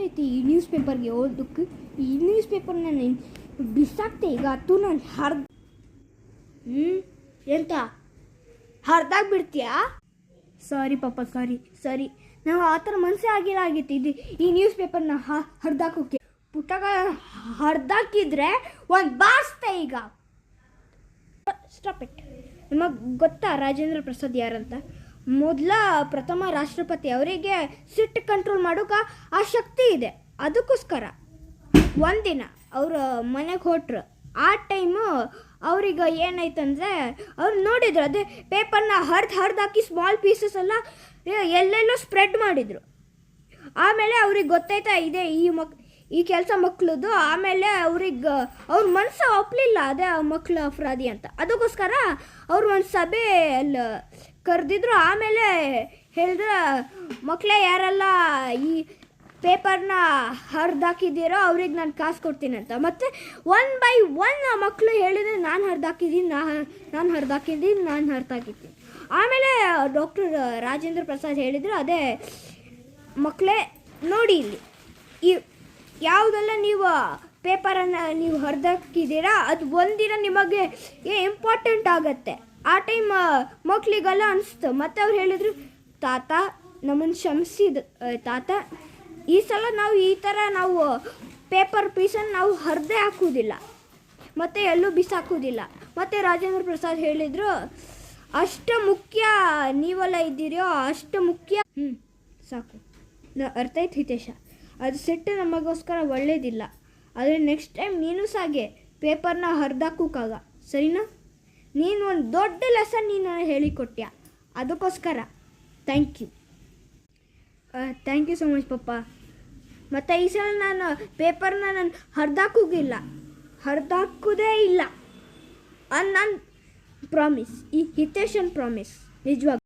ಐತಿ ಈ ನ್ಯೂಸ್ ಪೇಪರ್ಗೆ ಓದೋಕ್ಕೆ. ಈ ನ್ಯೂಸ್ ಪೇಪರ್ನ ನಾನು ಬಿಸಾಕ್ತೆ ಈಗ ಅದು ನಾನು ಎಂತ ಹರಿದಾಗಿ ಬಿಡ್ತೀಯಾ? ಸಾರಿ ಪಾಪ, ಸಾರಿ ನಾವು ಆ ಥರ ಮನಸ್ಸೇ ಆಗಿತ್ತು. ಇದು ಈ ನ್ಯೂಸ್ ಪೇಪರ್ನ ಹರಿದಾಕೋಕ್ಕೆ ಪುಟ್ಟಗ ಹರಿದಾಕಿದ್ರೆ ಒಂದು ಬಾರಿಸ್ತೆ ಈಗ. Stop it. ನಿಮಗೆ ಗೊತ್ತಾ ರಾಜೇಂದ್ರ ಪ್ರಸಾದ್ ಯಾರಂತ? ಪ್ರಥಮ ರಾಷ್ಟ್ರಪತಿ. ಅವರಿಗೆ ಸಿಟ್ಟು ಕಂಟ್ರೋಲ್ ಮಾಡೋಕೆ ಆ ಶಕ್ತಿ ಇದೆ. ಅದಕ್ಕೋಸ್ಕರ ಒಂದಿನ ಅವ್ರ ಮನೆಗೆ ಹೊಟ್ರು. ಆ ಟೈಮು ಅವ್ರಿಗೆ ಏನಾಯ್ತಂದರೆ ಅವ್ರು ನೋಡಿದ್ರು ಅದೇ ಪೇಪರ್ನ ಹರಿದಾಕಿ ಸ್ಮಾಲ್ ಪೀಸಸ್ ಎಲ್ಲ ಎಲ್ಲೆಲ್ಲೋ ಸ್ಪ್ರೆಡ್ ಮಾಡಿದರು. ಆಮೇಲೆ ಅವ್ರಿಗೆ ಗೊತ್ತಾಯ್ತಾ ಇದೆ ಈ ಕೆಲಸ ಮಕ್ಕಳದು. ಆಮೇಲೆ ಅವ್ರಿಗೆ ಅವ್ರ ಮನಸ್ಸು ಒಪ್ಪಲಿಲ್ಲ ಅದೇ ಆ ಮಕ್ಕಳು ಅಪರಾಧಿ ಅಂತ. ಅದಕ್ಕೋಸ್ಕರ ಅವ್ರು ಒಂದು ಸಭೆ ಅಲ್ಲಿ ಕರೆದಿದ್ರು. ಆಮೇಲೆ ಹೇಳಿದ್ರೆ ಮಕ್ಕಳೇ ಯಾರೆಲ್ಲ ಈ ಪೇಪರ್ನ ಹರಿದಾಕಿದ್ದೀರೋ ಅವ್ರಿಗೆ ನಾನು ಕಾಸು ಕೊಡ್ತೀನಿ ಅಂತ. ಮತ್ತು 1 by 1 ಆ ಮಕ್ಕಳು ಹೇಳಿದರೆ ನಾನು ಹರಿದಾಕಿದ್ದೀನಿ. ಆಮೇಲೆ ಡಾಕ್ಟರ್ ರಾಜೇಂದ್ರ ಪ್ರಸಾದ್ ಹೇಳಿದರು, ಅದೇ ಮಕ್ಕಳೇ ನೋಡಿ ಇಲ್ಲಿ ಯಾವುದೆಲ್ಲ ನೀವು ಪೇಪರನ್ನು ನೀವು ಹರಿದಾಕಿದ್ದೀರಾ ಅದು ಒಂದಿನ ನಿಮಗೆ ಇಂಪಾರ್ಟೆಂಟ್ ಆಗುತ್ತೆ. ಆ ಟೈಮ್ ಮಕ್ಕಳಿಗೆಲ್ಲ ಅನಿಸ್ತು. ಮತ್ತು ಅವ್ರು ಹೇಳಿದರು, ತಾತ ನಮ್ಮನ್ನು ಕ್ಷಮಿಸಿದ ತಾತ, ಈ ಸಲ ನಾವು ಈ ಥರ ನಾವು ಪೇಪರ್ ಪೀಸನ್ನು ನಾವು ಹರಿದೇ ಹಾಕೋದಿಲ್ಲ ಮತ್ತು ಎಲ್ಲೂ ಬಿಸಾಕೋದಿಲ್ಲ. ಮತ್ತು ರಾಜೇಂದ್ರ ಪ್ರಸಾದ್ ಹೇಳಿದರು, ಅಷ್ಟು ಮುಖ್ಯ ನೀವೆಲ್ಲ ಇದ್ದೀರೋ ಅಷ್ಟು ಮುಖ್ಯ. ಸಾಕು, ಅರ್ಥ ಆಯ್ತು ಹಿತೇಶ. ಅದು ಸಿಟ್ಟು ನಮಗೋಸ್ಕರ ಒಳ್ಳೇದಿಲ್ಲ. ಆದರೆ ನೆಕ್ಸ್ಟ್ ಟೈಮ್ ನೀನು ಸಾಗೆ ಪೇಪರ್ನ ಹರಿದಾಕೋಕ್ಕಾಗ, ಸರಿನಾ? ನೀನು ಒಂದು ದೊಡ್ಡ ಲೆಸನ್ ನೀನು ಹೇಳಿಕೊಟ್ಟ್ಯಾ. ಅದಕ್ಕೋಸ್ಕರ ಥ್ಯಾಂಕ್ ಯು ಸೊ ಮಚ್ ಪಪ್ಪ. ಮತ್ತು ಈ ಸಲ ನಾನು ಪೇಪರ್ನ ನಾನು ಹರಿದಾಕೋದೇ ಇಲ್ಲ. ನನ್ನ ಪ್ರಾಮಿಸ್, ಈ ಹಿತೇಶನ್ ಪ್ರಾಮಿಸ್ ನಿಜವಾಗ.